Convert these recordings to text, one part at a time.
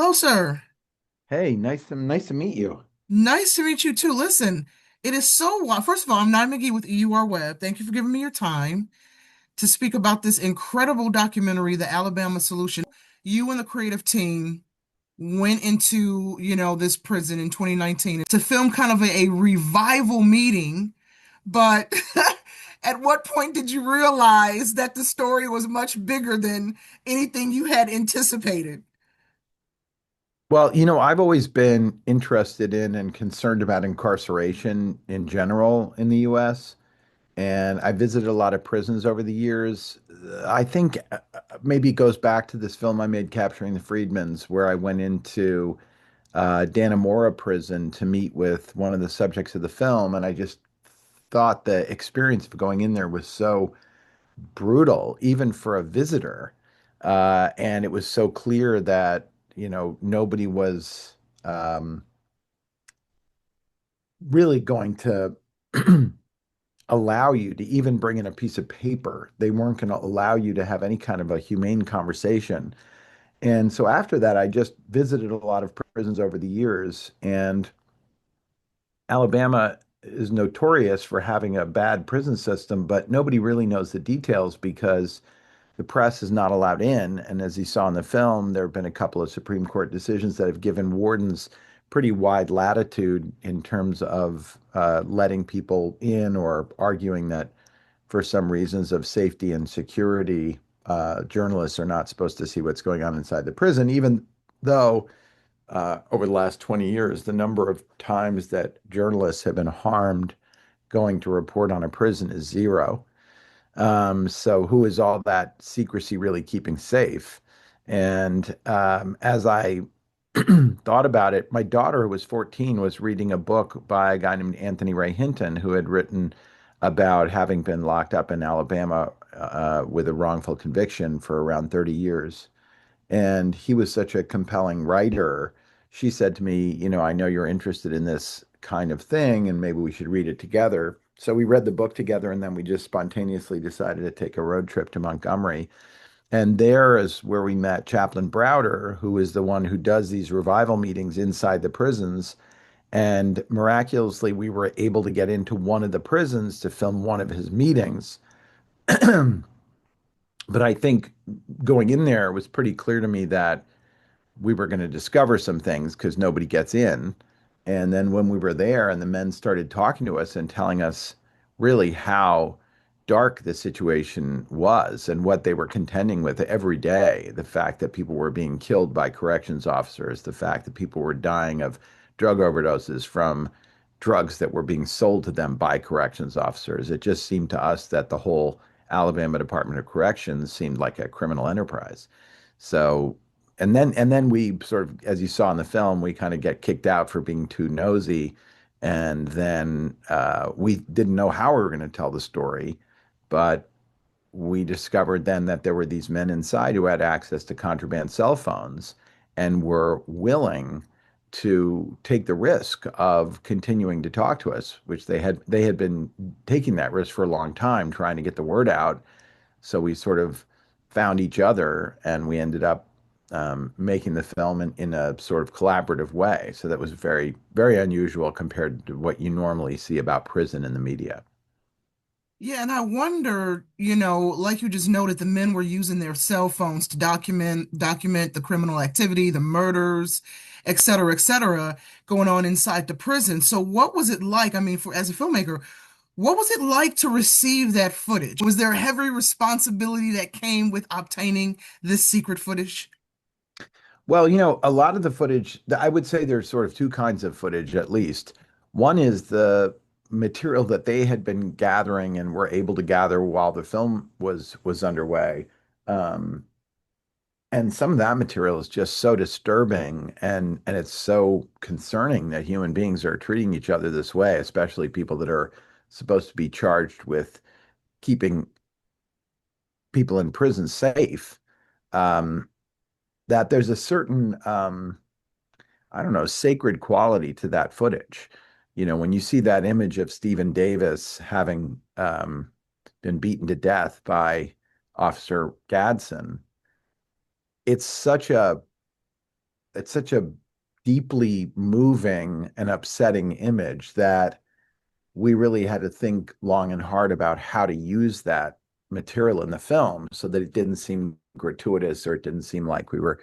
Hello, sir. Hey, nice to meet you. Nice to meet you too. Listen, it is so first of all, I'm Nye McGee with EUR Web. Thank you for giving me your time to speak about this incredible documentary, The Alabama Solution. You and the creative team went into, this prison in 2019 to film kind of a revival meeting, but at what point did you realize that the story was much bigger than anything you had anticipated? Well, I've always been interested in and concerned about incarceration in general in the US, and I visited a lot of prisons over the years. I think maybe it goes back to this film I made, Capturing the Freedmans, where I went into Dannemora prison to meet with one of the subjects of the film, and I just thought the experience of going in there was so brutal, even for a visitor. And it was so clear that, nobody was really going to allow you to even bring in a piece of paper. They weren't going to allow you to have any kind of a humane conversation. And so after that, I just visited a lot of prisons over the years. And Alabama is notorious for having a bad prison system, but nobody really knows the details because the press is not allowed in. And as you saw in the film, there have been a couple of Supreme Court decisions that have given wardens pretty wide latitude in terms of letting people in or arguing that for some reasons of safety and security, journalists are not supposed to see what's going on inside the prison, even though over the last 20 years, the number of times that journalists have been harmed going to report on a prison is zero. So who is all that secrecy really keeping safe? And as I thought about it, my daughter, who was 14, was reading a book by a guy named Anthony Ray Hinton, who had written about having been locked up in Alabama with a wrongful conviction for around 30 years. And he was such a compelling writer. She said to me, I know you're interested in this kind of thing, and maybe we should read it together. So we read the book together, and then we just spontaneously decided to take a road trip to Montgomery. And there is where we met Chaplain Browder, who is the one who does these revival meetings inside the prisons. And miraculously, we were able to get into one of the prisons to film one of his meetings. But I think going in there, it was pretty clear to me that we were going to discover some things because nobody gets in. And then when we were there and the men started talking to us and telling us really how dark the situation was and what they were contending with every day, the fact that people were being killed by corrections officers, the fact that people were dying of drug overdoses from drugs that were being sold to them by corrections officers, it just seemed to us that the whole Alabama Department of Corrections seemed like a criminal enterprise. So and then we sort of, as you saw in the film, we kind of get kicked out for being too nosy, and then we didn't know how we were going to tell the story, but we discovered then that there were these men inside who had access to contraband cell phones and were willing to take the risk of continuing to talk to us, which they had been taking that risk for a long time, trying to get the word out. So we sort of found each other and we ended up making the film in a sort of collaborative way. So that was very, very unusual compared to what you normally see about prison in the media. Yeah, and I wonder, like you just noted, the men were using their cell phones to document the criminal activity, the murders, et cetera, going on inside the prison. So what was it like? I mean, for as a filmmaker, what was it like to receive that footage? Was there a heavy responsibility that came with obtaining this secret footage? Well, a lot of the footage, I would say there's sort of two kinds of footage at least. One is the material that they had been gathering and were able to gather while the film was underway. Um, and some of that material is just so disturbing and it's so concerning that human beings are treating each other this way, especially people that are supposed to be charged with keeping people in prison safe. Um, that there's a certain I don't know, sacred quality to that footage. When you see that image of Stephen Davis having been beaten to death by Officer Gadsden, it's such it's such a deeply moving and upsetting image that we really had to think long and hard about how to use that material in the film so that it didn't seem gratuitous or it didn't seem like we were,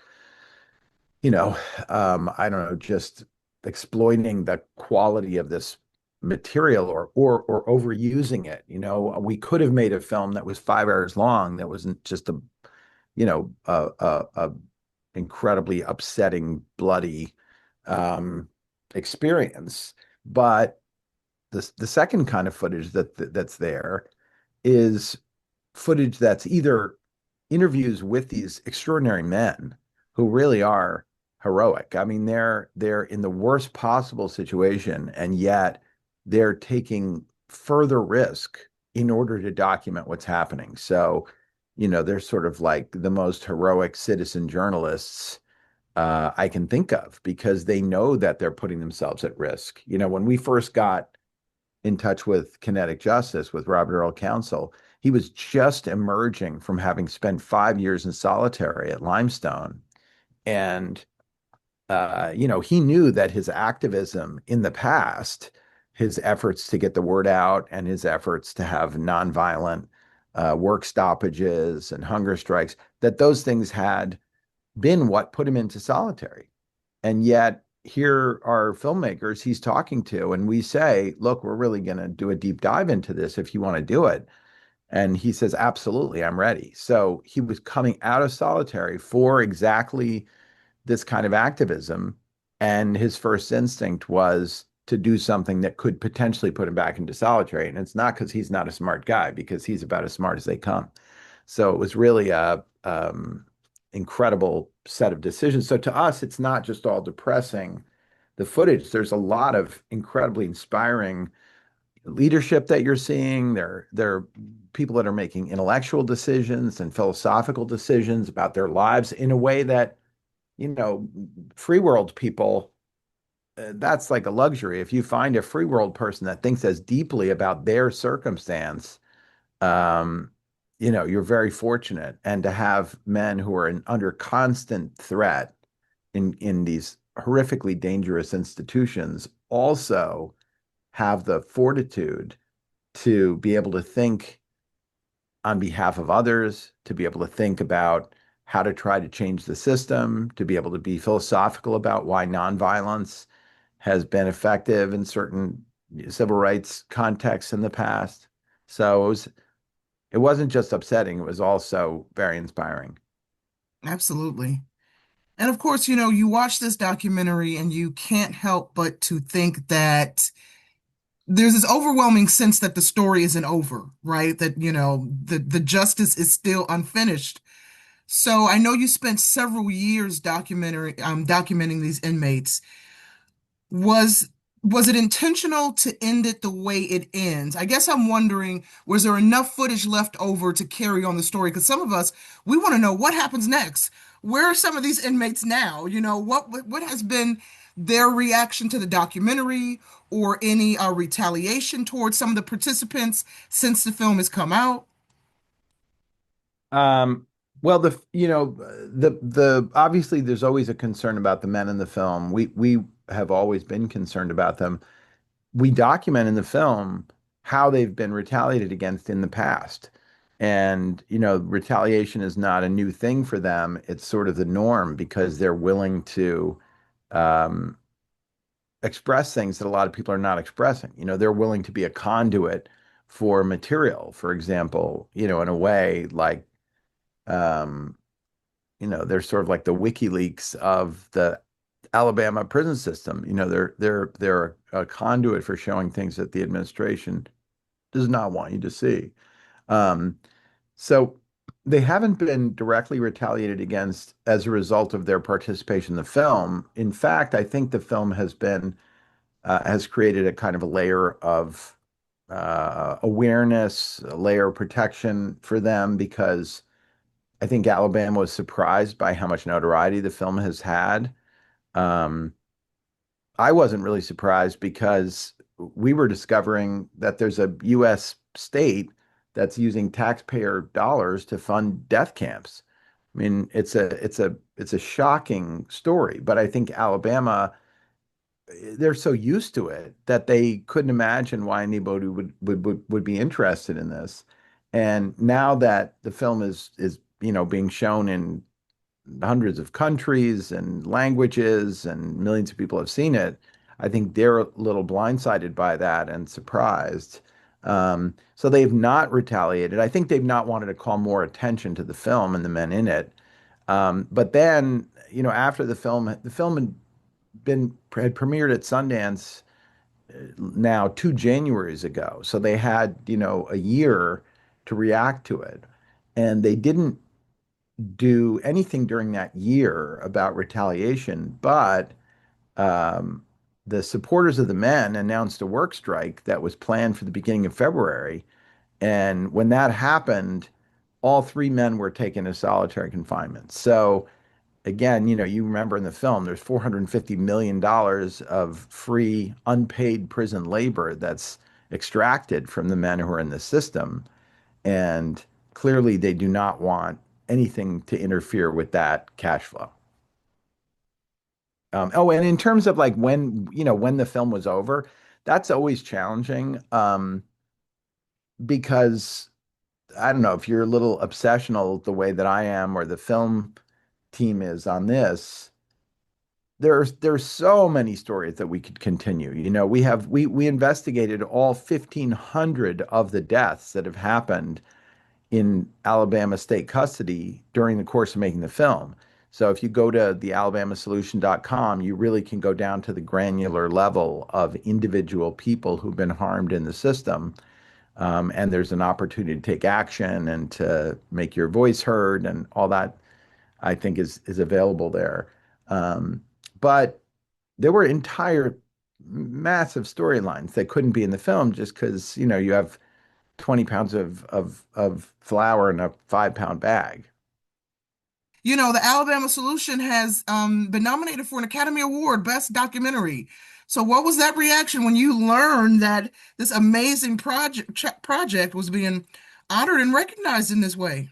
you know, I don't know, just exploiting the quality of this material or overusing it. You know, we could have made a film that was 5 hours long that wasn't just a, a incredibly upsetting, bloody experience. But the second kind of footage that's there is footage that's either interviews with these extraordinary men who really are heroic. I mean, they're in the worst possible situation, and yet they're taking further risk in order to document what's happening. So, they're sort of like the most heroic citizen journalists I can think of because they know that they're putting themselves at risk. When we first got in touch with Kinetic Justice with Robert Earl Council, he was just emerging from having spent 5 years in solitary at Limestone. And, he knew that his activism in the past, his efforts to get the word out and his efforts to have nonviolent work stoppages and hunger strikes, that those things had been what put him into solitary. And yet, here are filmmakers he's talking to, and we say, look, we're really going to do a deep dive into this if you want to do it. And he says, absolutely, I'm ready. So he was coming out of solitary for exactly this kind of activism. And his first instinct was to do something that could potentially put him back into solitary. And it's not because he's not a smart guy, because he's about as smart as they come. So it was really a incredible set of decisions. So to us, it's not just all depressing. The footage, there's a lot of incredibly inspiring leadership that you're seeing. There are people that are making intellectual decisions and philosophical decisions about their lives in a way that, free world people, that's like a luxury. If you find a free world person that thinks as deeply about their circumstance, um, you're very fortunate. And to have men who are under constant threat in these horrifically dangerous institutions also have the fortitude to be able to think on behalf of others, to be able to think about how to try to change the system, to be able to be philosophical about why nonviolence has been effective in certain civil rights contexts in the past. So it wasn't just upsetting, it was also very inspiring. Absolutely. And of course, you watch this documentary and you can't help but to think that there's this overwhelming sense that the story isn't over, right? That, the justice is still unfinished. So I know you spent several years documenting these inmates. Was was it intentional to end it the way it ends? I guess I'm wondering, was there enough footage left over to carry on the story? Because some of us, we want to know what happens next. Where are some of these inmates now? What has been their reaction to the documentary or any retaliation towards some of the participants since the film has come out? Um, well, the obviously there's always a concern about the men in the film. We have always been concerned about them. We document in the film how they've been retaliated against in the past. And, retaliation is not a new thing for them. It's sort of the norm because they're willing to um, express things that a lot of people are not expressing. They're willing to be a conduit for material, for example, in a way like, um, they're sort of like the WikiLeaks of the Alabama prison system. They're a conduit for showing things that the administration does not want you to see. Um, so they haven't been directly retaliated against as a result of their participation in the film. In fact, I think the film has created a kind of a layer of awareness, a layer of protection for them because I think Alabama was surprised by how much notoriety the film has had. Um, I wasn't really surprised because we were discovering that there's a U.S. state that's using taxpayer dollars to fund death camps. I mean, it's a shocking story, but I think Alabama, they're so used to it that they couldn't imagine why anybody would be interested in this. And now that the film is being shown in hundreds of countries and languages and millions of people have seen it, I think they're a little blindsided by that and surprised. So they've not retaliated. I think they've not wanted to call more attention to the film and the men in it. But then, after the film had premiered at Sundance now 2 Januaries ago. So they had, a year to react to it. And they didn't do anything during that year about retaliation, but um, the supporters of the men announced a work strike that was planned for the beginning of February. And when that happened, all three men were taken to solitary confinement. So again, you remember in the film, there's $450 million of free, unpaid prison labor that's extracted from the men who are in the system. And clearly, they do not want anything to interfere with that cash flow. Oh, and in terms of like when the film was over, that's always challenging because I don't know if you're a little obsessional the way that I am or the film team is on this. There's so many stories that we could continue. We investigated all 1,500 of the deaths that have happened in Alabama state custody during the course of making the film. So if you go to thealabamasolution.com, you really can go down to the granular level of individual people who've been harmed in the system. And there's an opportunity to take action and to make your voice heard, and all that I think is available there. But there were entire massive storylines that couldn't be in the film just because, you have 20 pounds of flour in a 5 pound bag. The Alabama Solution has been nominated for an Academy Award, Best Documentary. So, what was that reaction when you learned that this amazing project was being honored and recognized in this way?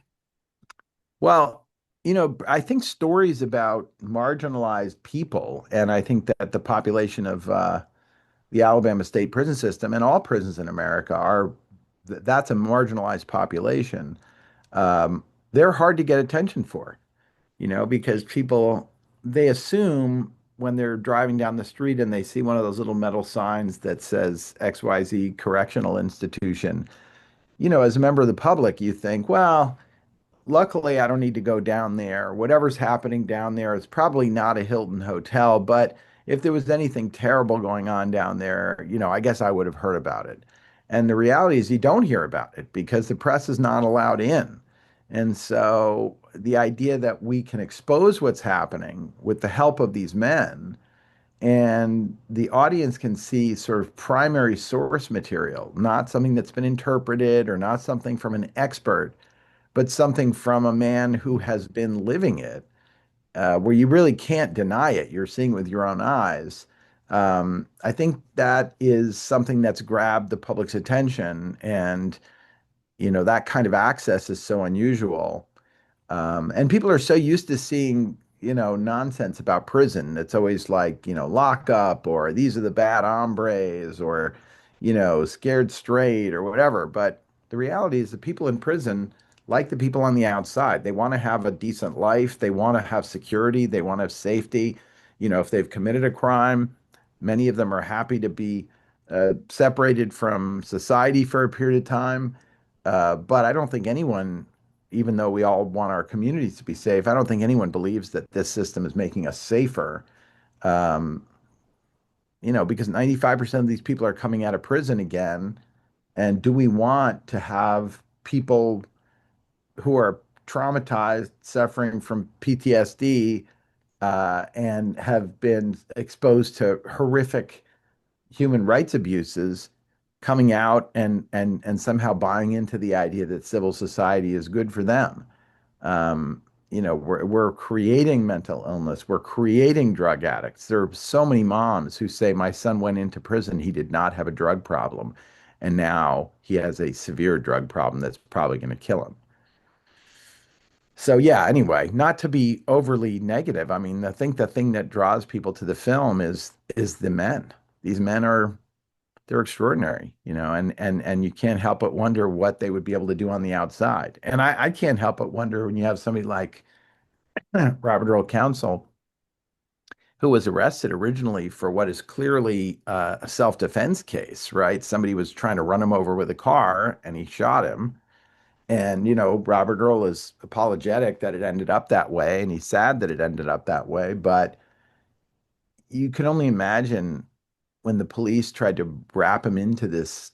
Well, I think stories about marginalized people, and I think that the population of the Alabama state prison system and all prisons in America that's a marginalized population. Um, they're hard to get attention for, because people they assume when they're driving down the street and they see one of those little metal signs that says XYZ Correctional Institution, as a member of the public, you think, well, luckily I don't need to go down there. Whatever's happening down there is probably not a Hilton hotel, but if there was anything terrible going on down there, I guess I would have heard about it. And the reality is you don't hear about it because the press is not allowed in. And so the idea that we can expose what's happening with the help of these men and the audience can see sort of primary source material, not something that's been interpreted or not something from an expert, but something from a man who has been living it, where you really can't deny it. You're seeing it with your own eyes. I think that is something that's grabbed the public's attention, and that kind of access is so unusual. And people are so used to seeing, nonsense about prison. It's always like, lock up or these are the bad hombres or, scared straight or whatever. But the reality is the people in prison, like the people on the outside, they want to have a decent life. They want to have security. They want to have safety. If they've committed a crime, many of them are happy to be separated from society for a period of time. But I don't think anyone, even though we all want our communities to be safe, I don't think anyone believes that this system is making us safer. Um, because 95% of these people are coming out of prison again. And do we want to have people who are traumatized, suffering from PTSD, and have been exposed to horrific human rights abuses coming out and somehow buying into the idea that civil society is good for them? Um, we're creating mental illness. We're creating drug addicts. There are so many moms who say, my son went into prison. He did not have a drug problem. And now he has a severe drug problem that's probably going to kill him. So yeah, anyway, not to be overly negative. I mean, I think the thing that draws people to the film is the men. These men are they're extraordinary, and you can't help but wonder what they would be able to do on the outside. And I can't help but wonder when you have somebody like Robert Earl Counsell, who was arrested originally for what is clearly a self-defense case, right? Somebody was trying to run him over with a car and he shot him. And, Robert Earl is apologetic that it ended up that way, and he's sad that it ended up that way. But you can only imagine when the police tried to wrap him into this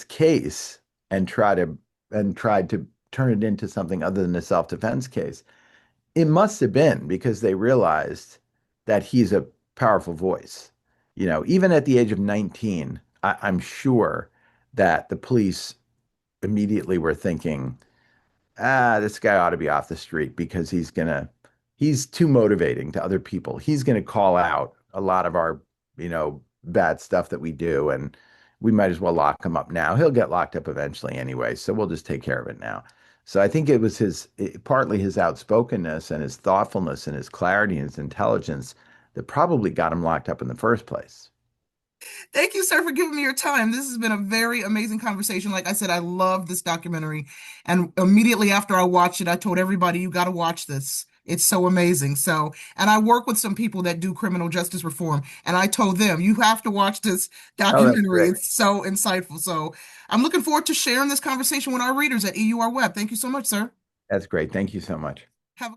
case and tried to turn it into something other than a self-defense case. It must have been because they realized that he's a powerful voice. Even at the age of 19, I'm sure that the police immediately were thinking, this guy ought to be off the street because he's too motivating to other people. He's gonna call out a lot of our, bad stuff that we do, and we might as well lock him up now. He'll get locked up eventually anyway, so we'll just take care of it now. So I think it was partly his outspokenness and his thoughtfulness and his clarity and his intelligence that probably got him locked up in the first place. Thank you, sir, for giving me your time. This has been a very amazing conversation. Like I said, I love this documentary. And immediately after I watched it, I told everybody, you got to watch this. It's so amazing. So, and I work with some people that do criminal justice reform, and I told them, you have to watch this Oh, that's documentary. great. It's so insightful. So, I'm looking forward to sharing this conversation with our readers at EUR Web. Thank you so much, sir. That's great. Thank you so much. Have